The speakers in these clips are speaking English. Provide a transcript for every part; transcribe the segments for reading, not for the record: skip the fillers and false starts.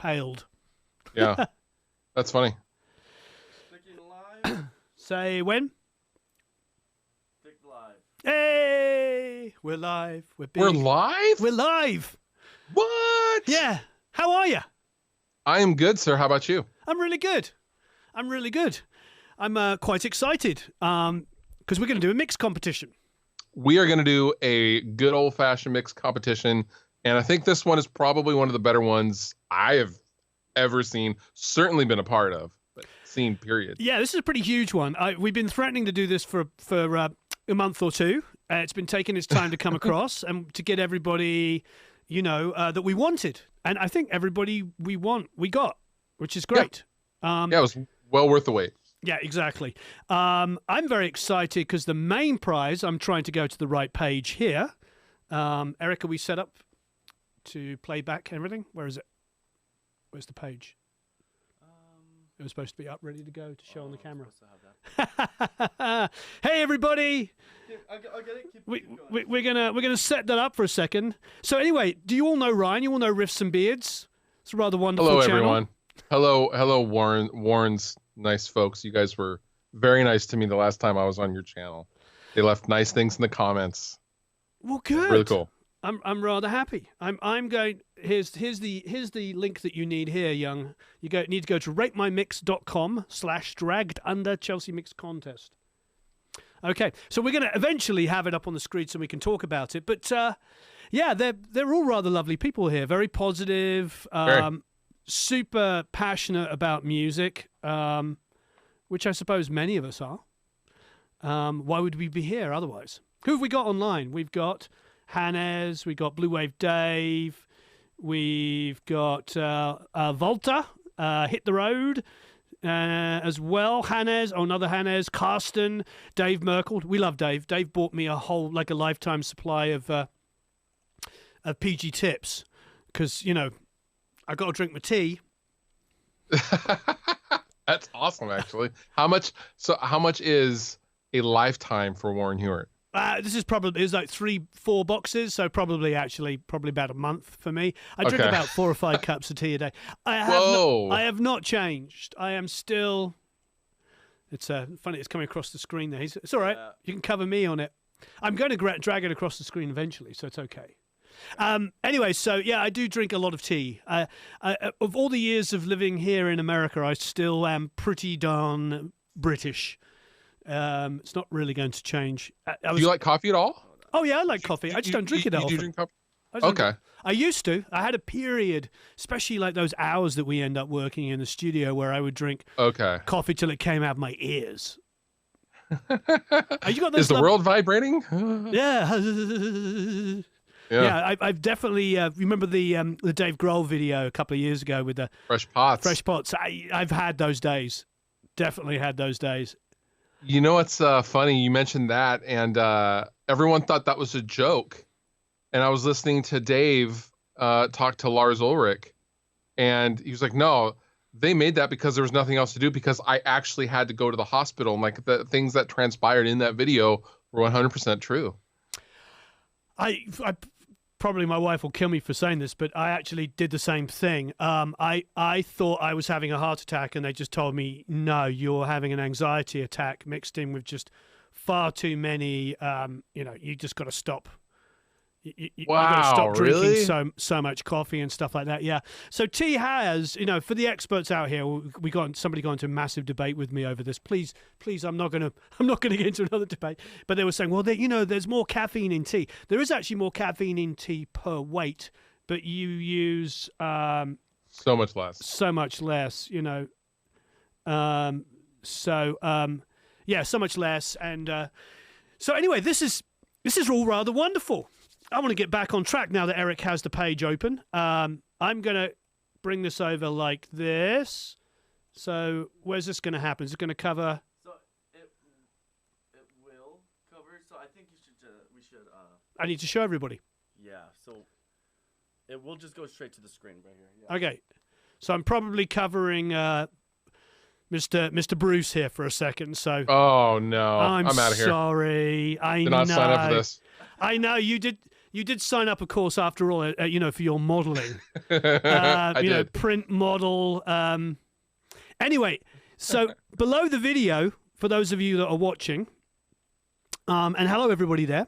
paled. Yeah, that's funny. Say when? Live. Hey, we're live. We're big. We're live? We're live. What? Yeah. How are you? I am good, sir. How about you? I'm really good. I'm quite excited because we're going to do a mix competition. We are going to do a good old-fashioned mix competition, and I think this one is probably one of the better ones I have ever seen, certainly been a part of, but seen, period. Yeah, this is a pretty huge one. We've been threatening to do this for a month or two. It's been taking its time to come across and to get everybody, that we wanted. And I think everybody we got, which is great. Yeah, it was well worth the wait. Yeah, exactly. I'm very excited because the main prize, I'm trying to go to the right page here. Eric, are we set up to play back everything? Where is it? Where's the page? It was supposed to be up, ready to go to show on the camera. Hey, everybody! I'll get it. We're gonna set that up for a second. So anyway, do you all know Ryan? You all know Riffs and Beards? It's a rather wonderful Hello, channel. everyone. Hello, Warren's nice folks. You guys were very nice to me the last time I was on your channel. They left nice things in the comments. Well, good. Really cool. I'm rather happy. I'm going. Here's the link that you need here, young. You need to go to ratemymix.com/dragged under Chelsea Mix Contest. Okay, so we're going to eventually have it up on the screen so we can talk about it. But yeah, they're all rather lovely people here. Very positive, super passionate about music, which I suppose many of us are. Why would we be here otherwise? Who have we got online? We've got Hannes, we've got Blue Wave Dave, we've got Volta, Hit the Road as well. Hannes, another Hannes, Karsten, Dave Merkel. We love Dave. Dave bought me a lifetime supply of PG Tips because, I got to drink my tea. That's awesome, actually. How much is a lifetime for Warren Hewart? This is probably, it's like 3-4 boxes, so probably about a month for me. I drink about 4 or 5 cups of tea a day. I have not changed. I am still. It's funny. It's coming across the screen there. It's all right. Yeah. You can cover me on it. I'm going to drag it across the screen eventually, so it's okay. Anyway, so yeah, I do drink a lot of tea. Of all the years of living here in America, I still am pretty darn British. It's not really going to change. Do you like coffee at all? Oh yeah, I like coffee. I just don't drink it often. You drink coffee? Okay. I used to. I had a period, especially like those hours that we end up working in the studio, where I would drink coffee till it came out of my ears. You got those Is the world vibrating? Yeah. Yeah, I've definitely remember the Dave Grohl video a couple of years ago with the Fresh Pots. Fresh Pots. I've had those days. Definitely had those days. You know what's funny? You mentioned that, and everyone thought that was a joke. And I was listening to Dave talk to Lars Ulrich, and he was like, "No, they made that because there was nothing else to do. Because I actually had to go to the hospital, and like the things that transpired in that video were 100% true." I probably my wife will kill me for saying this, but I actually did the same thing. I thought I was having a heart attack, and they just told me, no, you're having an anxiety attack mixed in with just far too many. You just got to stop. You got to stop drinking so much coffee and stuff like that. Yeah. So tea has, for the experts out here, somebody got into a massive debate with me over this. Please, I'm not going to get into another debate. But they were saying, well, there's more caffeine in tea. There is actually more caffeine in tea per weight, but you use so much less. So much less. And so anyway, this is all rather wonderful. I want to get back on track now that Eric has the page open. I'm going to bring this over like this. So where's this going to happen? Is it going to cover? So it will cover. So I think we should. I need to show everybody. Yeah. So it will just go straight to the screen right here. Yeah. Okay. So I'm probably covering Mr. Bruce here for a second. So. Oh no! I'm out of here. Sorry. I did not sign up for this. I know you did. you did sign up, of course, after all, for your modeling. I did. Print model. Anyway, so below the video, for those of you that are watching, and hello everybody there,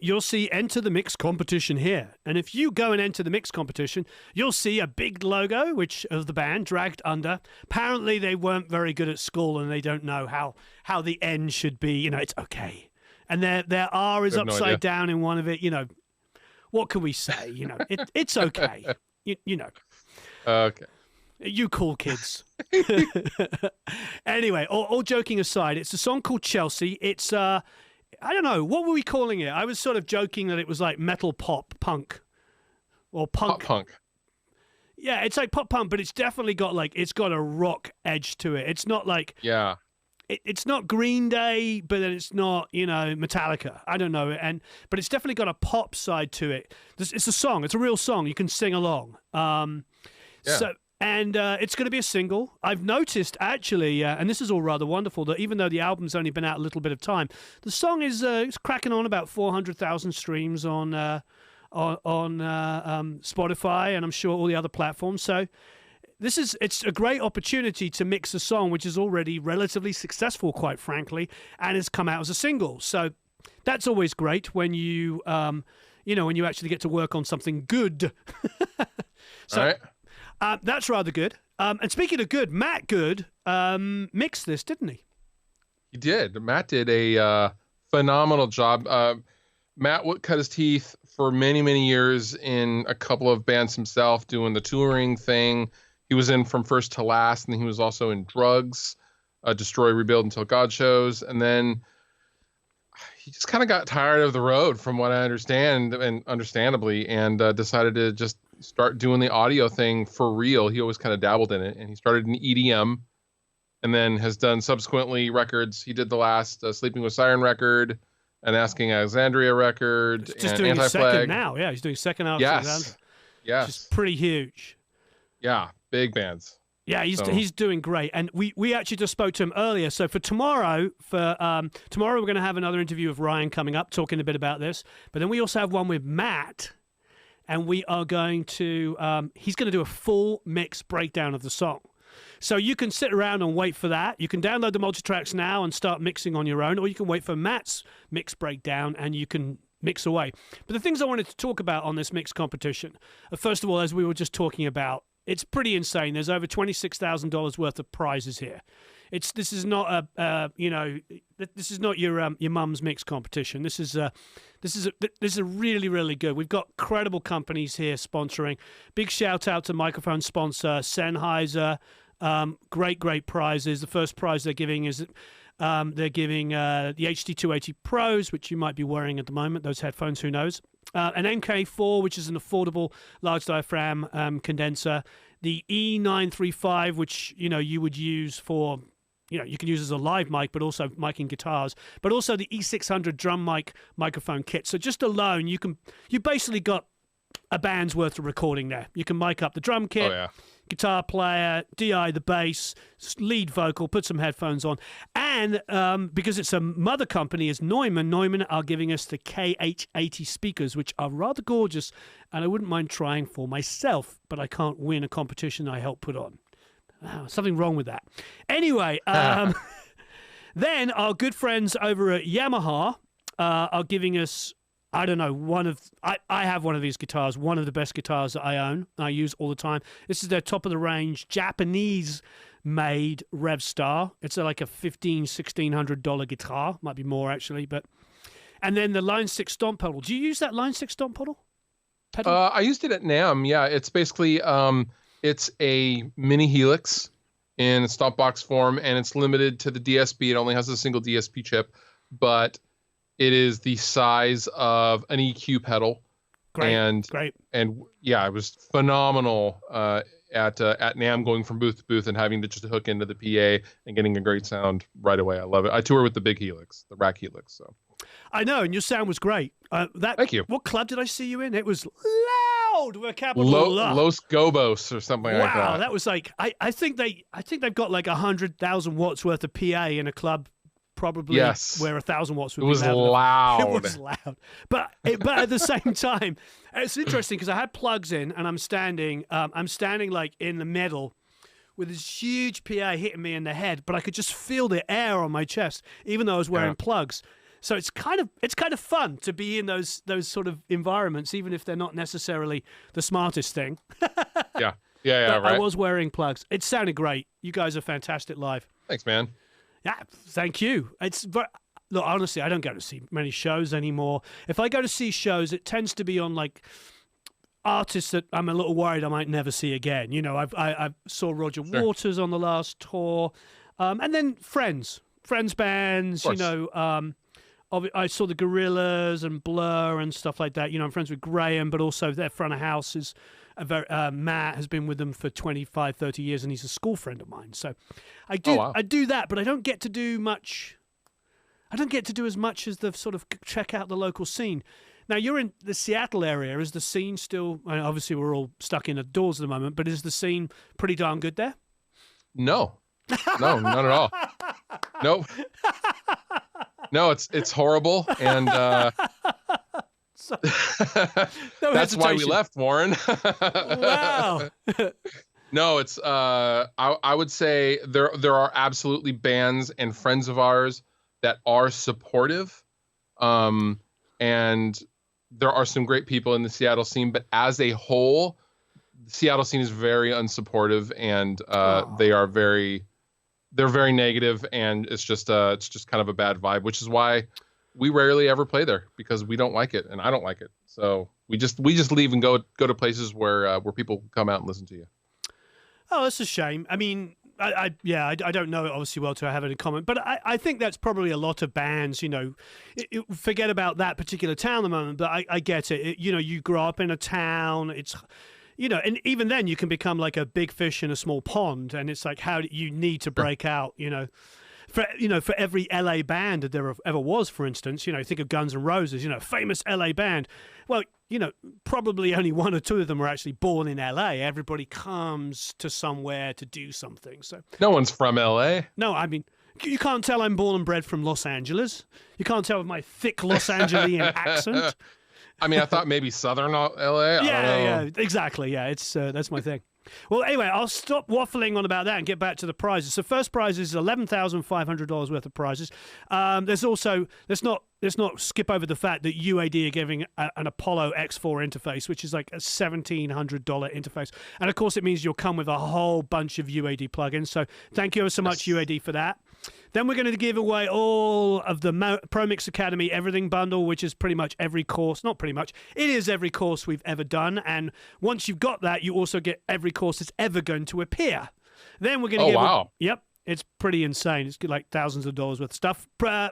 you'll see enter the mix competition here. And if you go and enter the mix competition, you'll see a big logo, which of the band dragged under. Apparently they weren't very good at school and they don't know how the N should be. It's okay. And their R is upside down in one of it. What can we say? It's okay. Okay. You cool kids. Anyway, all joking aside, it's a song called Chelsea. It's I don't know, what were we calling it? I was sort of joking that it was like metal pop punk or punk. Pop punk. Yeah, it's like pop punk, but it's definitely got it's got a rock edge to it. It's not like it's not Green Day, but then it's not Metallica. I don't know, but it's definitely got a pop side to it. It's a song. It's a real song. You can sing along. And it's going to be a single. I've noticed, actually, and this is all rather wonderful, that even though the album's only been out a little bit of time, the song is it's cracking on about 400,000 streams on Spotify, and I'm sure all the other platforms. So it's a great opportunity to mix a song which is already relatively successful, quite frankly, and has come out as a single. So that's always great when you when you actually get to work on something good. So. All right. That's rather good. And speaking of good, Matt Good mixed this, didn't he? He did. Matt did a phenomenal job. Matt cut his teeth for many, many years in a couple of bands himself, doing the touring thing. He was in From First to Last, and he was also in Drugs, Destroy, Rebuild Until God shows. And then he just kind of got tired of the road, from what I understand, and understandably, and decided to just start doing the audio thing for real. He always kind of dabbled in it, and he started in EDM and then has done subsequently records. He did the last Sleeping with Siren record, an Asking Alexandria record, just and doing his Anti-Flag. second now. Yeah, he's doing second out. Yes. Which is pretty huge. Yeah, big bands. Yeah, he's doing great. And we actually just spoke to him earlier. So for tomorrow, we're going to have another interview with Ryan coming up, talking a bit about this. But then we also have one with Matt. And we are going to, he's going to do a full mix breakdown of the song. So you can sit around and wait for that. You can download the multitracks now and start mixing on your own, or you can wait for Matt's mix breakdown and you can mix away. But the things I wanted to talk about on this mix competition, first of all, as we were just talking about, it's pretty insane. There's over $26,000 worth of prizes here. This is not this is not your mum's mix competition. This is really, really good. We've got credible companies here sponsoring. Big shout out to microphone sponsor Sennheiser. Great prizes. The first prize they're giving is they're giving the HD280 Pros, which you might be wearing at the moment. Those headphones, who knows? An MK4, which is an affordable large diaphragm condenser. The E935, which you would use for. You can use as a live mic, but also micing guitars, but also the E600 drum mic microphone kit. So just alone, you basically got a band's worth of recording there. You can mic up the drum kit, guitar player, DI the bass, lead vocal, put some headphones on. And because it's a mother company is Neumann are giving us the KH80 speakers, which are rather gorgeous, and I wouldn't mind trying for myself, but I can't win a competition I helped put on. Something wrong with that. Anyway, then our good friends over at Yamaha are giving us, I don't know, I have one of these guitars, one of the best guitars that I own. I use all the time. This is their top-of-the-range Japanese-made Revstar. It's like a $1,600 guitar. Might be more, actually. And then the Line 6 Stomp pedal. Do you use that Line 6 Stomp pedal? I used it at NAMM. Yeah, it's basically... It's a mini Helix in stomp box form, and it's limited to the DSP. It only has a single DSP chip, but it is the size of an EQ pedal. Great. And yeah, it was phenomenal at NAMM, going from booth to booth and having to just hook into the PA and getting a great sound right away. I love it. I tour with the big Helix, the rack Helix. So I know, and your sound was great. Thank you. What club did I see you in? It was loud with a capital L. Los Gobos or something like that. Wow, that was like I think they've got like 100,000 watts worth of PA in a club probably Yes. where 1,000 watts would It be was loud enough. loud. It was loud. But at the same time, it's interesting because I had plugs in and I'm standing like in the middle with this huge PA hitting me in the head, but I could just feel the air on my chest, even though I was wearing plugs. So it's kind of fun to be in those sort of environments, even if they're not necessarily the smartest thing. Yeah, But right. I was wearing plugs. It sounded great. You guys are fantastic live. Thanks, man. Yeah, thank you. Look, honestly, I don't go to see many shows anymore. If I go to see shows, it tends to be on like artists that I'm a little worried I might never see again. You know, I saw Roger Waters on the last tour, and then friends bands. You know, I saw the Gorillaz and Blur and stuff like that. You know, I'm friends with Graham, but also their front of house is Matt has been with them for 25, 30 years, and he's a school friend of mine. So I do that, but I don't get to do much. I don't get to do as much as the sort of check out the local scene. Now, you're in the Seattle area. Is the scene still... I mean, obviously, we're all stuck indoors at the moment, but is the scene pretty darn good there? No, not at all. Nope. No, it's horrible, and that's why we left, Warren. Wow. No, it's I would say there are absolutely bands and friends of ours that are supportive, and there are some great people in the Seattle scene, but as a whole, the Seattle scene is very unsupportive, and they're very negative, and it's just kind of a bad vibe, which is why we rarely ever play there, because we don't like it, and I don't like it. So we just leave and go to places where people come out and listen to you. Oh, that's a shame. I mean, I don't know it obviously well to have any comment, but I think that's probably a lot of bands, you know, forget about that particular town at the moment, but I get it. You know, you grow up in a town, it's, you know, and even then you can become like a big fish in a small pond, and it's like, how do you need to break out, you know, for every LA band that there ever was, for instance, you know, think of Guns N' Roses, you know, famous LA band. Well, you know, probably only one or two of them were actually born in LA. Everybody comes to somewhere to do something. So no one's from LA. No, I mean, you can't tell I'm born and bred from Los Angeles. You can't tell with my thick Los Angelian accent. I mean, I thought maybe Southern LA. Yeah, exactly. Yeah, it's that's my thing. Well, anyway, I'll stop waffling on about that and get back to the prizes. So first prize is $11,500 worth of prizes. There's also, let's not skip over the fact that UAD are giving an Apollo X4 interface, which is like a $1,700 interface. And of course, it means you'll come with a whole bunch of UAD plugins. So thank you so much, UAD, for that. Then we're going to give away all of the ProMix Academy Everything Bundle, which is pretty much every course. Not pretty much. It is every course we've ever done. And once you've got that, you also get every course that's ever going to appear. Then we're going to wow. Yep. It's pretty insane. It's like thousands of dollars worth of stuff.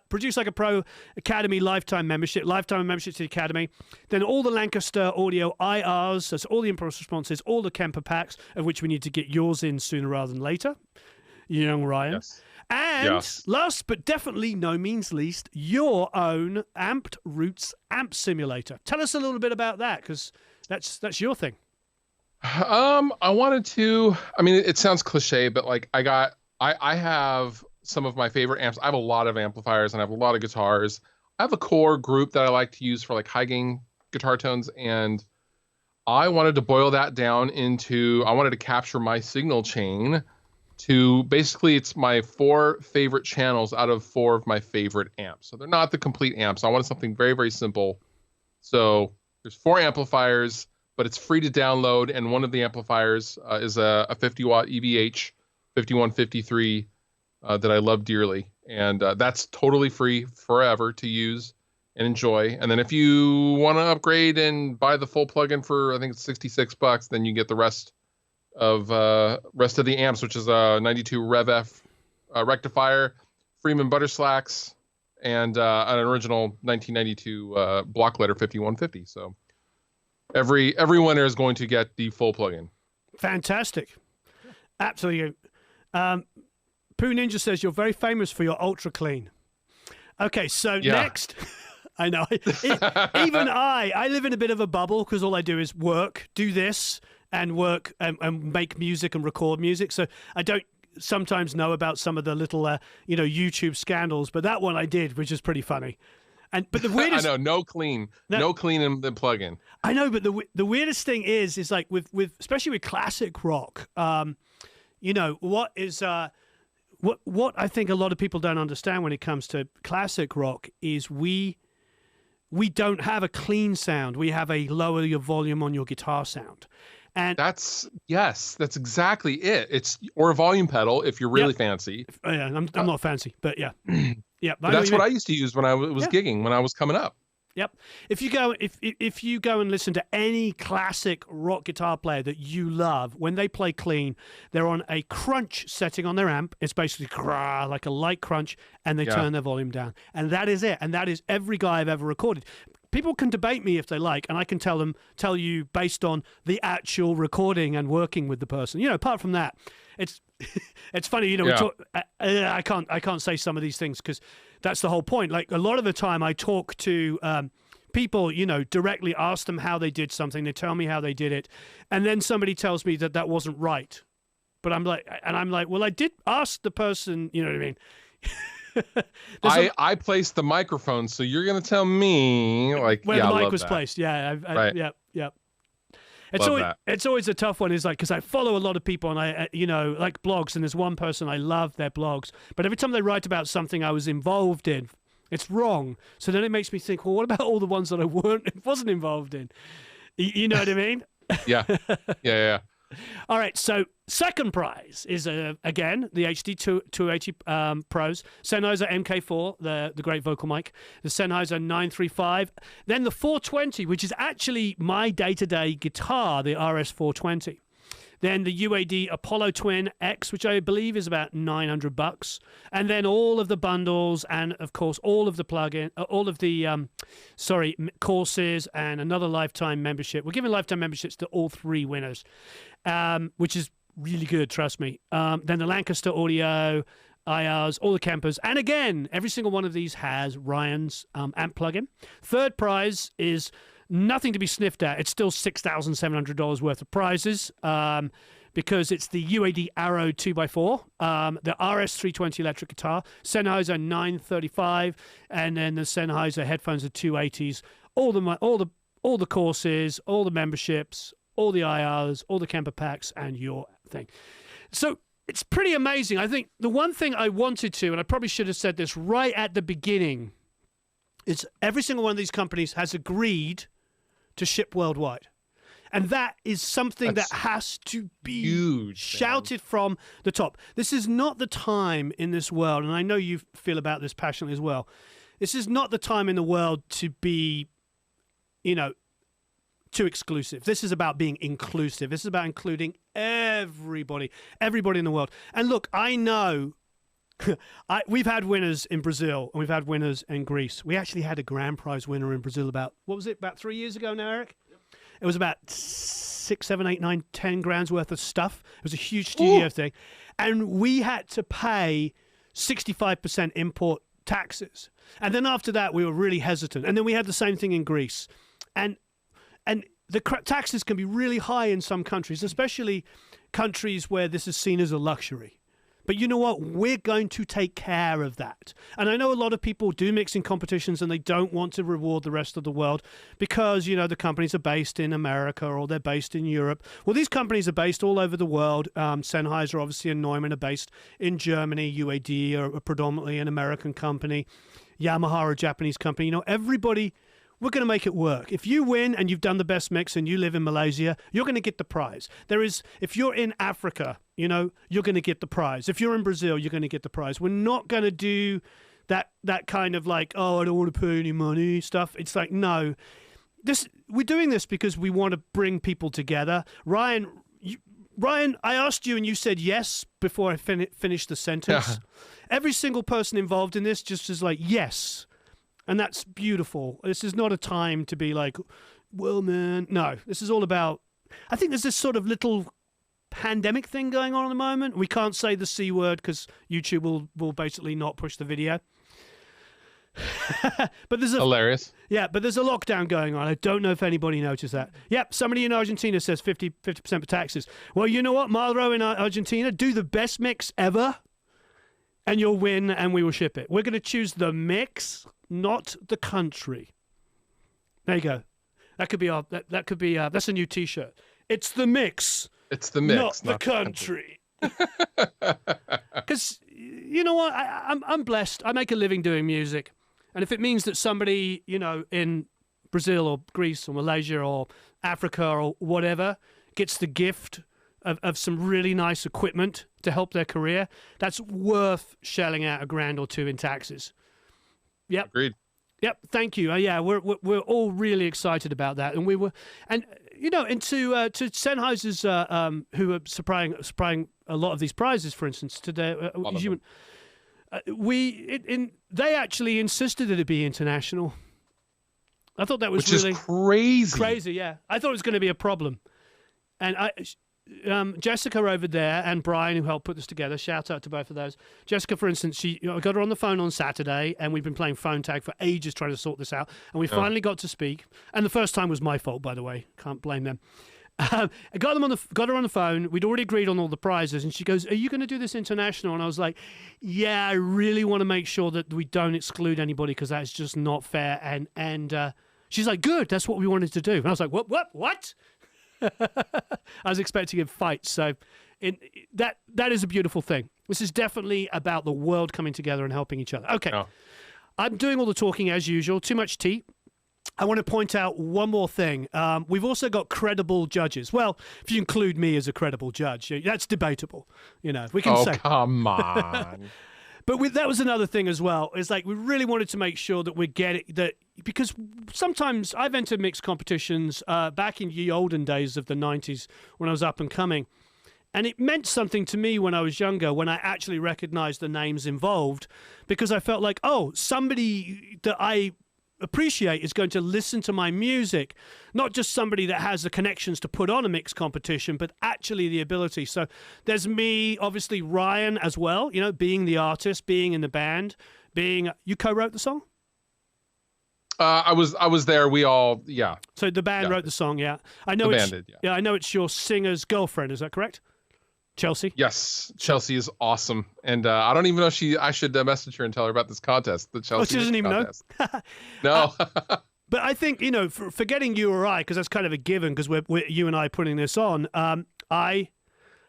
Produce Like a Pro Academy lifetime membership to the Academy. Then all the Lancaster audio IRs, that's all the impulse responses, all the Kemper packs, of which we need to get yours in sooner rather than later. Young Ryan. Yes. And last but definitely no means least, your own Amped Roots amp simulator. Tell us a little bit about that, because that's your thing. I wanted to. I mean, it sounds cliche, but like I have some of my favorite amps. I have a lot of amplifiers and I have a lot of guitars. I have a core group that I like to use for like high gain guitar tones, and I wanted to boil that down into. I wanted to capture my signal chain to basically, it's my 4 favorite channels out of 4 of my favorite amps. So they're not the complete amps. I wanted something very, very simple. So there's 4 amplifiers, but it's free to download. And one of the amplifiers is a 50 watt EVH 5153 that I love dearly. And that's totally free forever to use and enjoy. And then if you want to upgrade and buy the full plugin for, I think it's $66, then you get the rest of the amps, which is a 92 Rev F rectifier, Freeman Butterslacks, and an original 1992 block letter 5150. So every winner is going to get the full plugin. Fantastic. Absolutely. Pooh Ninja says you're very famous for your ultra clean. Okay, so next, I know, even I live in a bit of a bubble because all I do is do this and work and make music and record music. So I don't sometimes know about some of the little, YouTube scandals, but that one I did, which is pretty funny. But the weirdest, I know, no clean in the plugin. I know, but the weirdest thing is like with especially with classic rock, what is what I think a lot of people don't understand when it comes to classic rock is we don't have a clean sound. We have a lower your volume on your guitar sound. And that's exactly it. Or a volume pedal if you're really fancy. Yeah, I'm not fancy, but yeah. Yeah, but that's what I used to use when I was gigging, when I was coming up. Yep. If you go and listen to any classic rock guitar player that you love, when they play clean, they're on a crunch setting on their amp. It's basically like a light crunch, and they turn their volume down. And that is it. And that is every guy I've ever recorded. People can debate me if they like, and I can tell you based on the actual recording and working with the person. Apart from that, it's funny. We talk. I can't say some of these things because that's the whole point. Like a lot of the time, I talk to people, directly ask them how they did something. They tell me how they did it, and then somebody tells me that wasn't right. But I'm like, well, I did ask the person. You know what I mean? I placed the microphone, so you're going to tell me where the mic was placed. Yeah, right. Yeah. It's always a tough one. Is like because I follow a lot of people and I like blogs, and there's one person I love their blogs, but every time they write about something I was involved in, it's wrong. So then it makes me think, well, what about all the ones that I wasn't involved in? You know what I mean? Yeah. All right, so second prize is, again, the HD 280 Pros, Sennheiser MK4, the great vocal mic, the Sennheiser 935, then the 420, which is actually my day-to-day guitar, the RS420. Then the UAD Apollo Twin X, which I believe is about $900, and then all of the bundles, and of course all of the courses, and another lifetime membership. We're giving lifetime memberships to all three winners, which is really good, trust me. Then the Lancaster Audio, IRs, all the Kempers, and again, every single one of these has Ryan's amp plugin. Third prize is nothing to be sniffed at. It's still $6,700 worth of prizes because it's the UAD Arrow 2x4, the RS320 electric guitar, Sennheiser 935, and then the Sennheiser headphones, the 280s, all the courses, all the memberships, all the IRs, all the Kemper packs, and your thing. So it's pretty amazing. I think the one thing I wanted to, and I probably should have said this right at the beginning, is every single one of these companies has agreed to ship worldwide. And that is something that has to be huge, shouted from the top. This is not the time in this world, and I know you feel about this passionately as well. This is not the time in the world to be, too exclusive. This is about being inclusive. This is about including everybody in the world. And look, I know we've had winners in Brazil and we've had winners in Greece. We actually had a grand prize winner in Brazil about 3 years ago now, Eric? Yep. It was about 6, 7, 8, 9, 10 grand's worth of stuff. It was a huge studio thing. And we had to pay 65% import taxes. And then after that, we were really hesitant. And then we had the same thing in Greece. And the taxes can be really high in some countries, especially countries where this is seen as a luxury. But you know what? We're going to take care of that. And I know a lot of people do mixing competitions and they don't want to reward the rest of the world because, the companies are based in America or they're based in Europe. Well, these companies are based all over the world. Sennheiser, obviously, and Neumann are based in Germany. UAD are predominantly an American company. Yamaha, a Japanese company. Everybody... We're going to make it work. If you win and you've done the best mix and you live in Malaysia, you're going to get the prize. If you're in Africa, you're going to get the prize. If you're in Brazil, you're going to get the prize. We're not going to do that kind of like, oh, I don't want to pay any money stuff. It's like, no, we're doing this because we want to bring people together. Ryan, I asked you and you said yes before I finished the sentence. Yeah. Every single person involved in this just is like, yes. And that's beautiful. This is not a time to be like, well, man. No, this is all about... I think there's this sort of little pandemic thing going on at the moment. We can't say the C word because YouTube will basically not push the video. But there's a Hilarious. Yeah, but there's a lockdown going on. I don't know if anybody noticed that. Yep, somebody in Argentina says 50% for taxes. Well, you know what, Marlo in Argentina, do the best mix ever, and you'll win, and we will ship it. We're going to choose the mix, not the country. There you go. That could be that's a new T-shirt. It's the mix. It's the mix, not the country. Because you know what, I'm blessed. I make a living doing music. And if it means that somebody, in Brazil or Greece or Malaysia or Africa or whatever gets the gift of some really nice equipment to help their career, that's worth shelling out $1,000 or $2,000 in taxes. Yep. Agreed. Yep. Thank you. Yeah, we're all really excited about that, and to Sennheiser's who are supplying a lot of these prizes, for instance, today. They actually insisted that it be international. I thought that was Which is crazy. Crazy, yeah. I thought it was going to be a problem. And Jessica over there and Brian, who helped put this together, shout out to both of those. Jessica, for instance, I got her on the phone on Saturday, and we've been playing phone tag for ages trying to sort this out. And we finally got to speak. And the first time was my fault, by the way. Can't blame them. I got her on the phone. We'd already agreed on all the prizes, and she goes, "Are you going to do this international?" And I was like, "Yeah, I really want to make sure that we don't exclude anybody because that's just not fair." And she's like, "Good, that's what we wanted to do." And I was like, "What?" I was expecting a fight. So, that is a beautiful thing. This is definitely about the world coming together and helping each other. Okay, I'm doing all the talking as usual. Too much tea. I want to point out one more thing. We've also got credible judges. Well, if you include me as a credible judge, that's debatable. We can say. Oh, come on. But that was another thing as well. It's like we really wanted to make sure that we get it, because sometimes I've entered mixed competitions back in the olden days of the 90s when I was up and coming. And it meant something to me when I was younger, when I actually recognized the names involved, because I felt like, somebody that I appreciate is going to listen to my music, not just somebody that has the connections to put on a mixed competition, but actually the ability. So there's me, obviously Ryan as well, being the artist, being in the band, you co-wrote the song? I was there. We all, yeah. So the band wrote the song, yeah. I know I know it's your singer's girlfriend, is that correct? Chelsea? Yes, Chelsea is awesome, and I don't even know if I should message her and tell her about this contest. The Chelsea she doesn't even contest. know. No. But I think forgetting you or I, because that's kind of a given, because we're you and I putting this on. I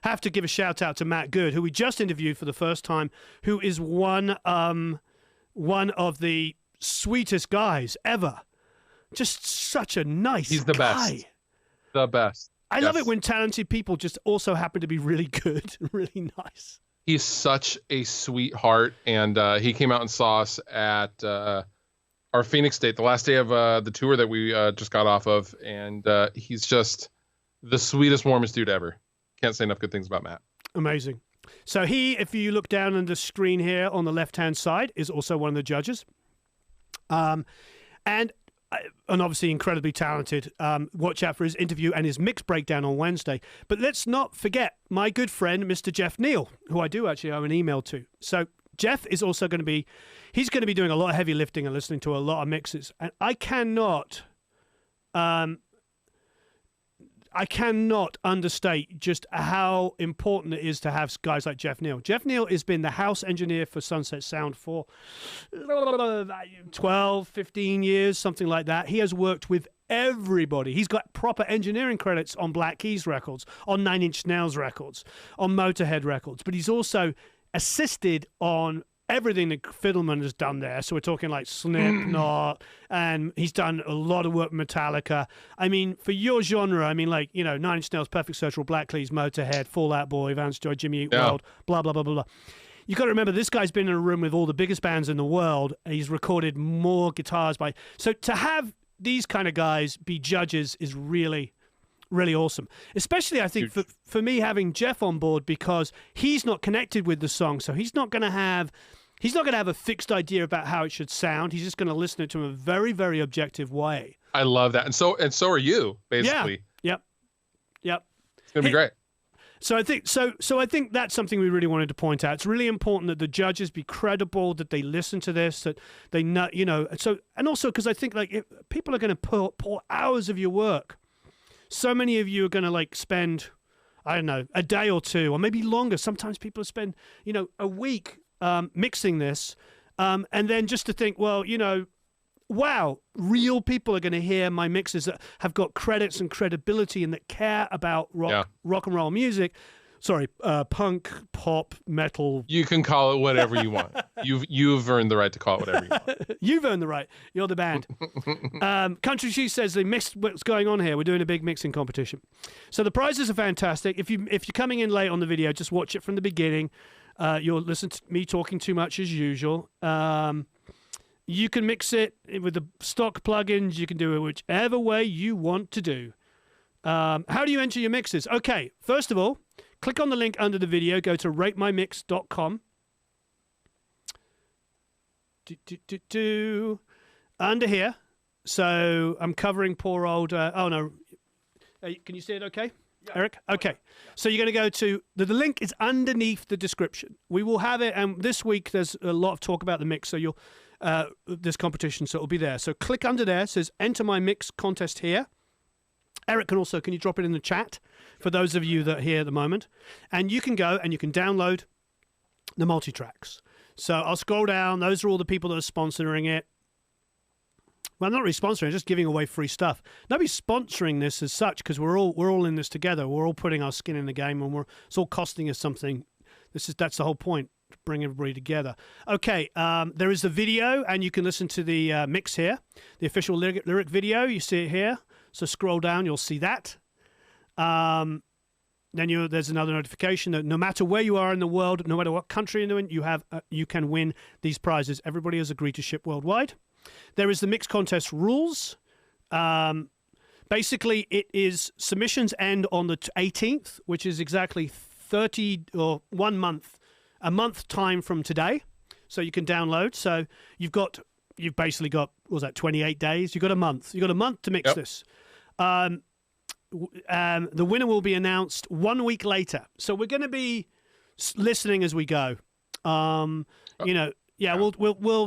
have to give a shout out to Matt Good, who we just interviewed for the first time, who is one of the sweetest guys ever. Just such a nice guy. He's the best. The best. I love it when talented people just also happen to be really good, really nice. He's such a sweetheart, and he came out and saw us at our Phoenix date, the last day of the tour that we just got off of, and he's just the sweetest, warmest dude ever. Can't say enough good things about Matt. Amazing. So he, if you look down on the screen here on the left-hand side, is also one of the judges. And obviously incredibly talented. Watch out for his interview and his mix breakdown on Wednesday. But let's not forget my good friend, Mr. Jeff Neal, who I do actually owe an email to. So Jeff is also going to be doing a lot of heavy lifting and listening to a lot of mixes. And I cannot understate just how important it is to have guys like Jeff Neal. Jeff Neal has been the house engineer for Sunset Sound for 12, 15 years, something like that. He has worked with everybody. He's got proper engineering credits on Black Keys records, on Nine Inch Nails records, on Motorhead records, but he's also assisted on everything that Fiddleman has done there. So we're talking like Slipknot, and he's done a lot of work with Metallica. I mean, for your genre, I mean, like, Nine Inch Nails, Perfect Circle, Black Keys, Motorhead, Fall Out Boy, Vance Joy, Jimmy Eat World, blah, blah, blah, blah, blah. You got to remember, this guy's been in a room with all the biggest bands in the world. He's recorded more guitars so to have these kind of guys be judges is really, really awesome. Especially, I think, for me having Jeff on board, because he's not connected with the song, so he's not going to have a fixed idea about how it should sound. He's just going to listen to it in a very, very objective way. I love that, and so are you, basically. Yeah. Yep. It's gonna be great. So I think that's something we really wanted to point out. It's really important that the judges be credible, that they listen to this, that they know, and also because I think if people are going to pour hours of your work. So many of you are going to spend, I don't know, a day or two, or maybe longer. Sometimes people spend, a week mixing this, and then just to think, well, wow, real people are going to hear my mixes that have got credits and credibility and that care about rock and roll music. Sorry, punk, pop, metal. You can call it whatever you want. You've earned the right to call it whatever you want. You've earned the right. You're the band. Country Cheese says they mixed what's going on here. We're doing a big mixing competition. So the prizes are fantastic. If you're coming in late on the video, just watch it from the beginning. You'll listen to me talking too much as usual. You can mix it with the stock plugins. You can do it whichever way you want to do. How do you enter your mixes? Okay, first of all, click on the link under the video. Go to ratemymix.com. Under here. So I'm covering poor old... oh, no. Can you see it okay? Yeah. Eric? Okay. Yeah. So you're going to go to... The link is underneath the description. We will have it. And this week, there's a lot of talk about the mix. So you'll... this competition, so it'll be there. So click under there. It says enter my mix contest here. Eric can you drop it in the chat for those of you that are here at the moment? And you can go and you can download the multi-tracks. So I'll scroll down. Those are all the people that are sponsoring it. Well, not really sponsoring, just giving away free stuff. Nobody's sponsoring this as such because we're all in this together. We're all putting our skin in the game, and it's all costing us something. That's the whole point. Bring everybody together. Okay, there is the video, and you can listen to the mix here, the official lyric video. You see it here. So scroll down, you'll see that. Then there's another notification that no matter where you are in the world, no matter what country you're in, you can win these prizes. Everybody has agreed to ship worldwide. There is the mix contest rules. Basically, it is submissions end on the 18th, which is exactly 30 or 1 month. A month time from today, so you can download. So you've basically got, what was that, 28 days? You've got a month. You've got a month to mix this. The winner will be announced 1 week later. So we're going to be listening as we go. We'll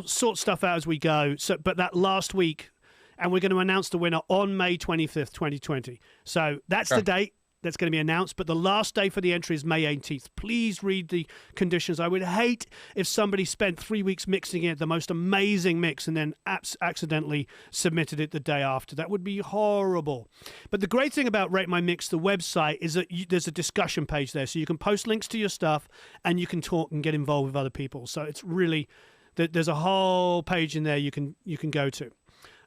sort stuff out as we go. So, but that last week, and we're going to announce the winner on May 25th, 2020. So that's the date. That's going to be announced, but the last day for the entry is May 18th. Please read the conditions. I would hate if somebody spent 3 weeks mixing it, the most amazing mix, and then accidentally submitted it the day after. That would be horrible. But the great thing about Rate My Mix, the website, is that there's a discussion page there, so you can post links to your stuff, and you can talk and get involved with other people. So it's really, there's a whole page in there you can go to.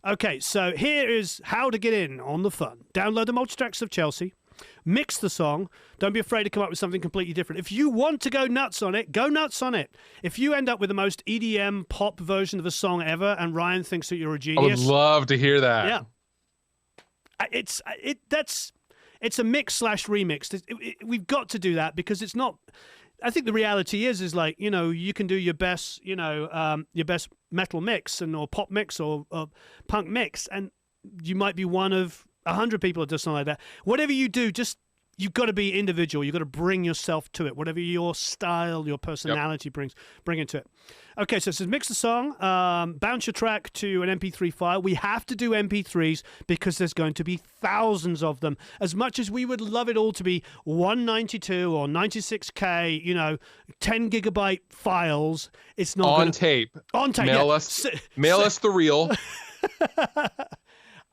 Okay, so here is how to get in on the fun. Download the multi-tracks of Chelsea. Mix the song. Don't be afraid to come up with something completely different. If you want to go nuts on it, go nuts on it. If you end up with the most EDM pop version of a song ever and Ryan thinks that you're a genius... I would love to hear that. Yeah. It's a mix/remix. We've got to do that because it's not... I think the reality is you can do your best, your best metal mix or pop mix or punk mix, and you might be one of 100 people that do something like that. Whatever you do, you've got to be individual. You've got to bring yourself to it. Whatever your style, your personality bring into it. Okay, so it says mix the song, bounce your track to an MP3 file. We have to do MP3s because there's going to be thousands of them. As much as we would love it all to be 192 or 96K, 10 gigabyte files, it's not on tape. On tape. Mail us the reel.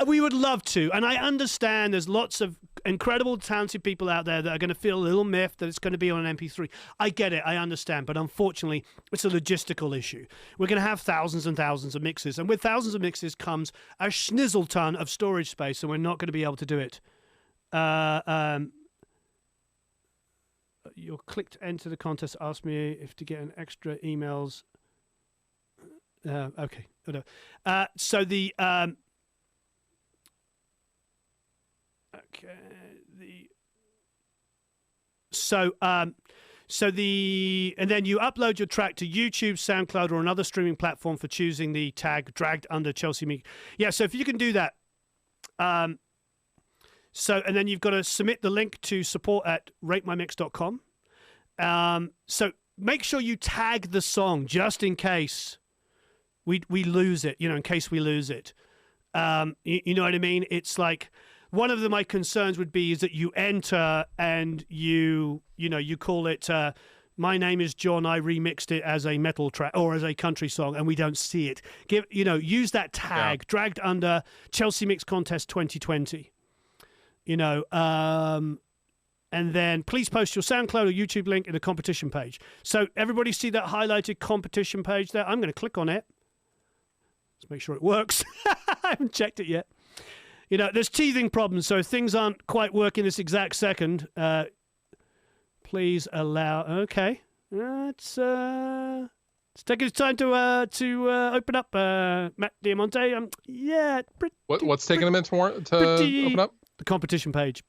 We would love to, and I understand there's lots of incredible, talented people out there that are going to feel a little miffed that it's going to be on an MP3. I get it, I understand, but unfortunately, it's a logistical issue. We're going to have thousands and thousands of mixes, and with thousands of mixes comes a schnizzle ton of storage space, and we're not going to be able to do it. You clicked enter the contest, ask me if to get an extra emails. Okay. And then you upload your track to YouTube, SoundCloud, or another streaming platform for choosing the tag dragged under Chelsea Meek. Yeah, so if you can do that. So, and then you've got to submit the link to support@ratemymix.com. So make sure you tag the song just in case we lose it, in case we lose it. You know what I mean? It's like one of my concerns would be is that you enter and you call it, my name is John, I remixed it as a metal track or as a country song, and we don't see it. Use that tag, dragged under Chelsea Mix Contest 2020. And then please post your SoundCloud or YouTube link in the competition page. So everybody see that highlighted competition page there? I'm going to click on it. Let's make sure it works. I haven't checked it yet. There's teething problems, so if things aren't quite working this exact second, please allow. Okay, it's taking its time to open up. Matt Diamante. Yeah. What's taking a minute to open up? The competition page.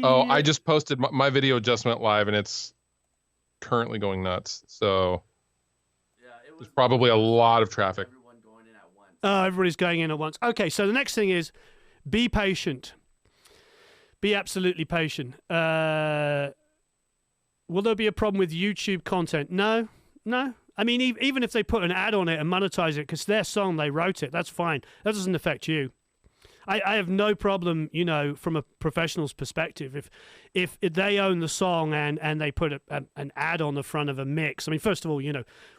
I just posted my video just went live, and it's currently going nuts. So there's probably a lot of traffic. Everyone going in at once. Oh, everybody's going in at once. Okay, so the next thing is be patient. Be absolutely patient. Will there be a problem with YouTube content? No. I mean, even if they put an ad on it and monetize it, because their song, they wrote it, that's fine. That doesn't affect you. I have no problem, from a professional's perspective. If they own the song and they put an ad on the front of a mix, I mean, first of all,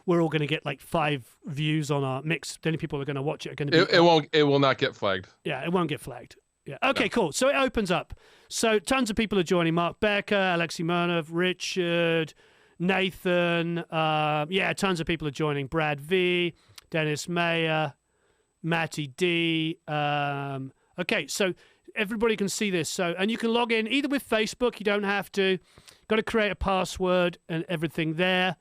we're all going to get like 5 views on our mix. The only people that are going to watch it are going to be... It will not get flagged. Yeah, it won't get flagged. Yeah. Okay, cool. So it opens up. So tons of people are joining. Mark Becker, Alexei Murnov, Richard, Nathan. Tons of people are joining. Brad V, Dennis Mayer, Matty D. Okay, so everybody can see this. So, and you can log in either with Facebook. You don't have to. Got to create a password and everything there.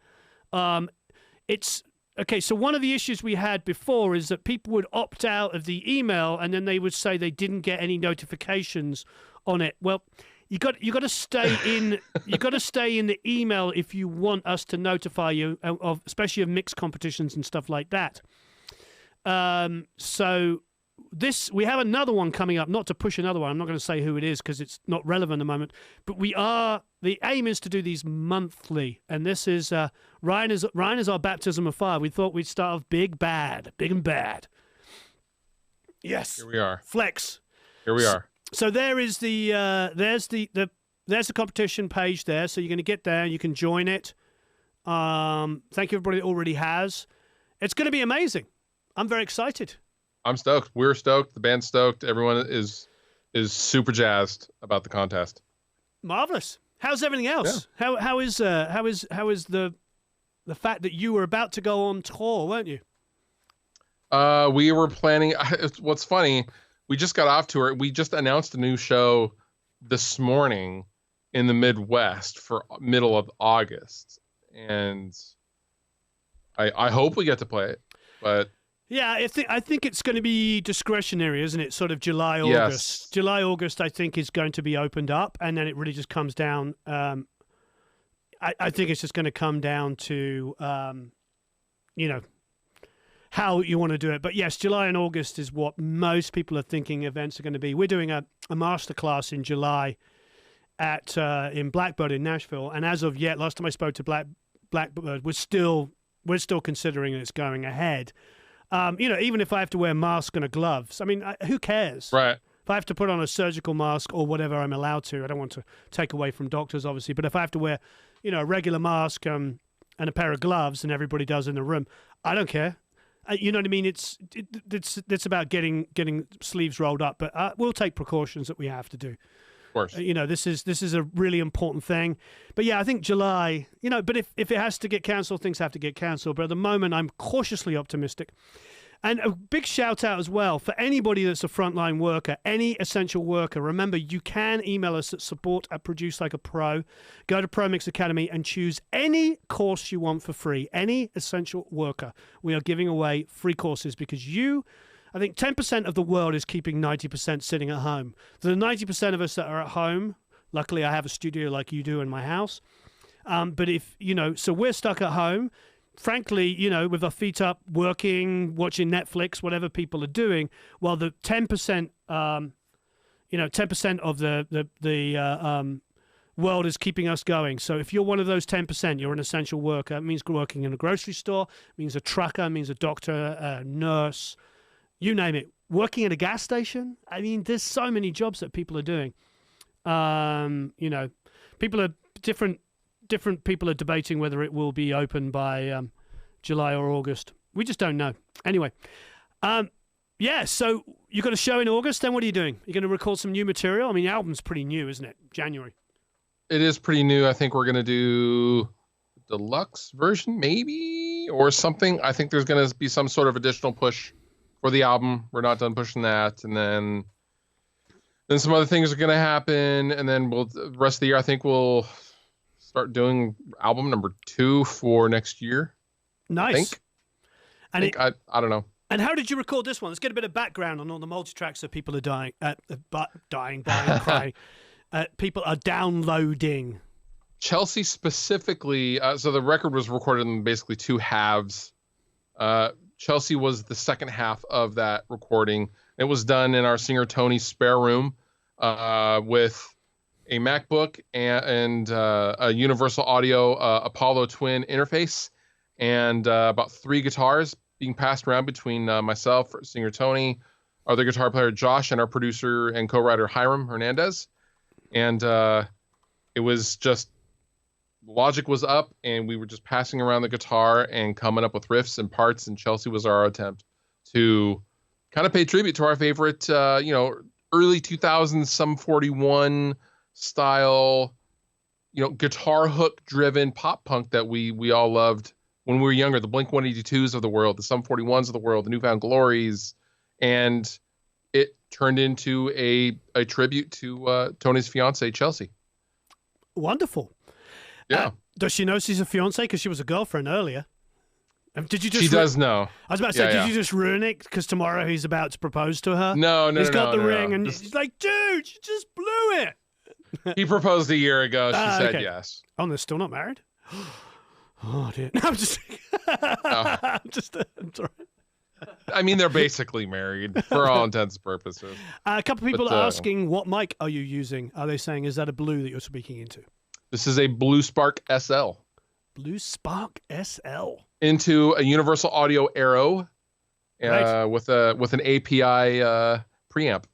It's okay. So one of the issues we had before is that people would opt out of the email and then they would say they didn't get any notifications on it. Well, you got to stay in. You got to stay in the email if you want us to notify you of, especially of mixed competitions and stuff like that. So we have another one coming up, not to push another one. I'm not going to say who it is because it's not relevant at the moment, but the aim is to do these monthly. And this is, Ryan is our baptism of fire. We thought we'd start off big and bad. Yes. Here we are. Flex. Here we are. So there is there's the competition page there. So you're going to get there. You can join it. Thank you everybody that already has. It's going to be amazing. I'm very excited. I'm stoked. We're stoked. The band's stoked. Everyone is super jazzed about the contest. Marvelous. How's everything else? Yeah. How is the fact that you were about to go on tour, weren't you? We were planning. What's funny, we just got off tour. We just announced a new show this morning in the Midwest for middle of August, and I hope we get to play it, but. Yeah, I think it's going to be discretionary, isn't it? Sort of July, August. Yes. July, August, I think, is going to be opened up, and then it really just comes down. I think it's just going to come down to, how you want to do it. But yes, July and August is what most people are thinking events are going to be. We're doing a masterclass in July in Blackbird in Nashville, and as of yet, last time I spoke to Blackbird, we're still considering it's going ahead. Even if I have to wear a mask and a gloves, I mean, who cares? Right. If I have to put on a surgical mask or whatever I'm allowed to, I don't want to take away from doctors, obviously, but if I have to wear, a regular mask and a pair of gloves, and everybody does in the room, I don't care. You know what I mean? It's about getting sleeves rolled up, but we'll take precautions that we have to do. Of course. This is a really important thing. But yeah, I think July, but if it has to get cancelled, things have to get cancelled. But at the moment, I'm cautiously optimistic. And a big shout out as well for anybody that's a frontline worker, any essential worker. Remember, you can email us at support@producelikeapro. Go to ProMix Academy and choose any course you want for free. Any essential worker. We are giving away free courses because I think 10% of the world is keeping 90% sitting at home. The 90% of us that are at home, luckily I have a studio like you do in my house. But so we're stuck at home. Frankly, with our feet up, working, watching Netflix, whatever people are doing, while the 10%, 10% of the world is keeping us going. So if you're one of those 10%, you're an essential worker. It means working in a grocery store, it means a trucker, it means a doctor, a nurse, you name it. Working at a gas station. I mean, there's so many jobs that people are doing. People are different people are debating whether it will be open by July or August. We just don't know. Anyway, so you've got a show in August, then what are you doing? You're going to record some new material? I mean, the album's pretty new, isn't it? January. It is pretty new. I think we're going to do deluxe version, maybe, or something. I think there's going to be some sort of additional push for the album. We're not done pushing that. And then some other things are going to happen. And then the rest of the year, I think we'll start doing album number 2 for next year. Nice. I don't know. And how did you record this one? Let's get a bit of background on all the multi-tracks that people are buying, crying. People are downloading. Chelsea specifically, so the record was recorded in basically 2 halves. Chelsea was the second half of that recording. It was done in our singer Tony's spare room with a MacBook and a Universal Audio Apollo Twin interface and about 3 guitars being passed around between myself, singer Tony, our other guitar player Josh, and our producer and co-writer Hiram Hernandez. And it was just Logic was up, and we were just passing around the guitar and coming up with riffs and parts. And Chelsea was our attempt to kind of pay tribute to our favorite, early 2000s, Sum 41 style, guitar hook driven pop punk that we all loved when we were younger. The Blink 182s of the world, the Sum 41s of the world, the Newfound Glories, and it turned into a tribute to Tony's fiance Chelsea. Wonderful. Yeah. Does she know she's a fiance? Because she was a girlfriend earlier. Did you just? She does know. I was about to say, did you just ruin it? Because tomorrow he's about to propose to her. No. He's got the ring, and he's like, "Dude, you just blew it." He proposed a year ago. She said yes. Oh, and they're still not married. Oh dear. No, I'm just. I'm sorry. I mean, they're basically married for all intents and purposes. A couple of people are asking, "What mic are you using?" Are they saying, "Is that a Blue that you're speaking into?" This is a Blue Spark SL. Blue Spark SL. Into a Universal Audio Aero, Right. with an API preamp.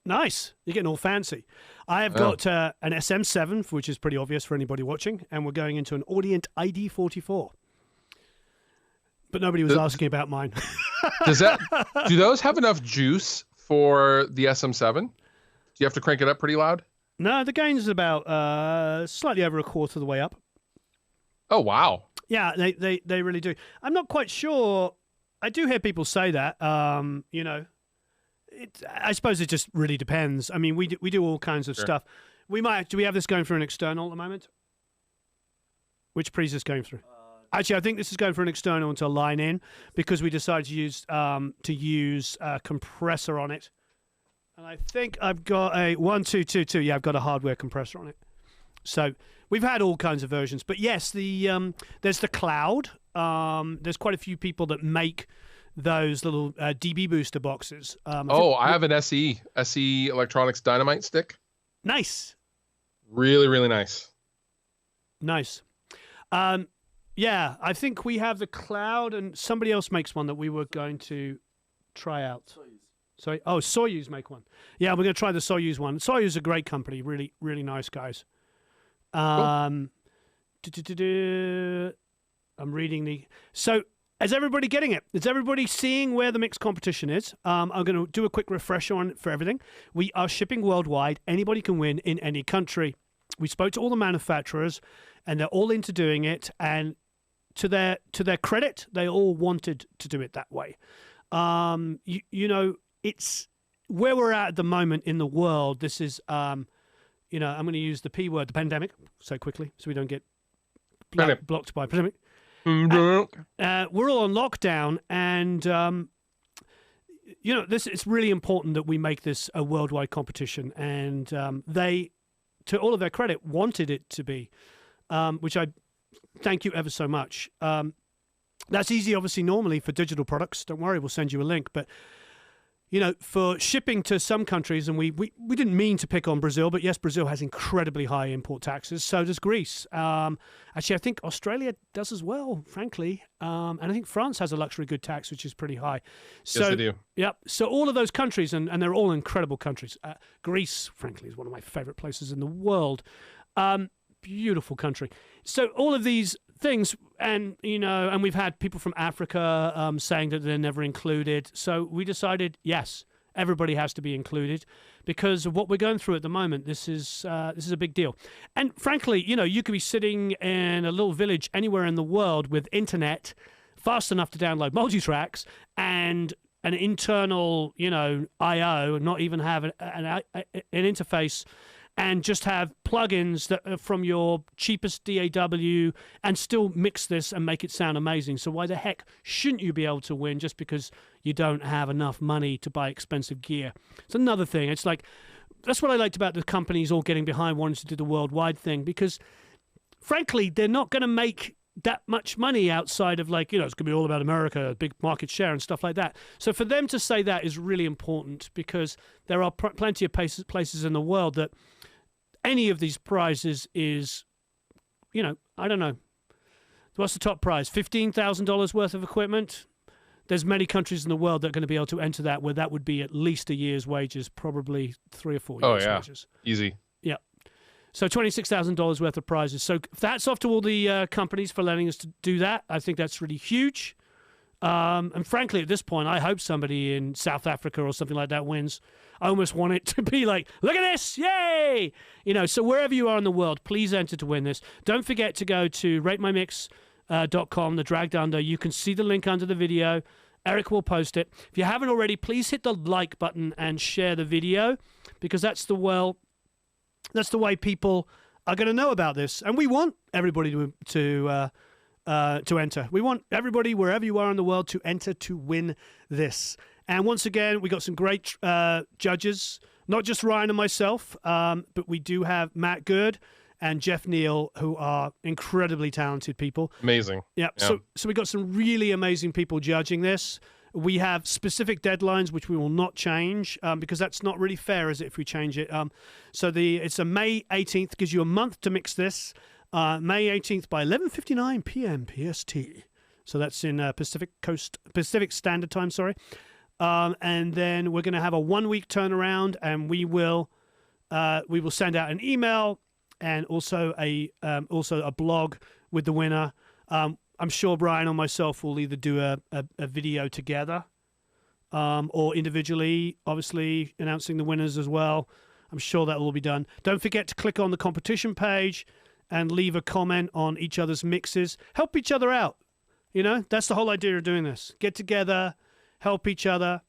Nice. You're getting all fancy. I have got an SM7, which is pretty obvious for anybody watching, and we're going into an Audient ID44. But nobody was asking about mine. Do those have enough juice for the SM7? Do you have to crank it up pretty loud? No, the gain's about slightly over a quarter of the way up. Oh, wow. Yeah, they really do. I'm not quite sure. I do hear people say that. I suppose it just really depends. I mean, we do all kinds of stuff. Do we have this going through an external at the moment? Which pre's this going through? Actually, I think this is going for an external into a line in because we decided to use a compressor on it. And I think I've got a 1222. Yeah, I've got a hardware compressor on it. So we've had all kinds of versions. But yes, there's the Cloud. There's quite a few people that make those little DB booster boxes. I have an SE Electronics Dynamite stick. Nice. Really, really nice. Nice. Yeah, I think we have the Cloud, and somebody else makes one that we were going to try out. Soyuz make one. Yeah, we're going to try the Soyuz one. Soyuz is a great company, really, really nice guys. Cool. I'm reading the... So, is everybody getting it? Is everybody seeing where the mixed competition is? I'm going to do a quick refresher on it for everything. We are shipping worldwide. Anybody can win in any country. We spoke to all the manufacturers, and they're all into doing it. And to their credit, they all wanted to do it that way. It's where we're at the moment in the world. This is, I'm going to use the P word, the pandemic, so quickly, so we don't get blocked by pandemic. We're all on lockdown, and it's really important that we make this a worldwide competition. And they, to all of their credit, wanted it to be, which I thank you ever so much. That's easy, obviously, normally for digital products. Don't worry, we'll send you a link. But for shipping to some countries, and we didn't mean to pick on Brazil, but yes, Brazil has incredibly high import taxes. So does Greece. Actually, I think Australia does as well, frankly. And I think France has a luxury good tax, which is pretty high. So, yes, they do. Yep. So all of those countries, and they're all incredible countries. Greece, frankly, is one of my favorite places in the world. Beautiful country. So all of these things, and and we've had people from Africa saying that they're never included. So we decided, yes, everybody has to be included because of what we're going through at the moment. This is a big deal. And frankly, you could be sitting in a little village anywhere in the world with internet fast enough to download multi-tracks and an internal, I/O, not even have an interface, and just have plugins that are from your cheapest DAW and still mix this and make it sound amazing. So why the heck shouldn't you be able to win just because you don't have enough money to buy expensive gear? It's another thing. It's like, that's what I liked about the companies all getting behind wanting to do the worldwide thing, because frankly, they're not going to make that much money outside of it's going to be all about America, big market share and stuff like that. So for them to say that is really important, because there are plenty of places in the world that any of these prizes is, I don't know. What's the top prize? $15,000 worth of equipment? There's many countries in the world that are going to be able to enter that, where that would be at least a year's wages, probably 3 or 4 years' wages. Easy. Yeah. So $26,000 worth of prizes. So that's off to all the companies for letting us to do that. I think that's really huge. And frankly, at this point, I hope somebody in South Africa or something like that wins. I almost want it to be like, look at this, yay! So wherever you are in the world, please enter to win this. Don't forget to go to ratemymix.com, the Dragged Under. You can see the link under the video. Eric will post it. If you haven't already, please hit the like button and share the video, because that's the way people are going to know about this. And we want everybody to enter. We want everybody, wherever you are in the world, to enter to win this. And once again, we got some great judges, not just Ryan and myself, but we do have Matt Good and Jeff Neal, who are incredibly talented people. Amazing. Yeah. So we got some really amazing people judging this. We have specific deadlines, which we will not change, because that's not really fair, is it, if we change it? It's a May 18th, gives you a month to mix this. May 18th by 11:59 p.m. PST. So that's in Pacific Standard Time, sorry. And then we're going to have a 1-week turnaround, and we will send out an email and also a blog with the winner. I'm sure Brian or myself will either do a video together, or individually, obviously announcing the winners as well. I'm sure that will be done. Don't forget to click on the competition page and leave a comment on each other's mixes. Help each other out. That's the whole idea of doing this. Get together, help each other.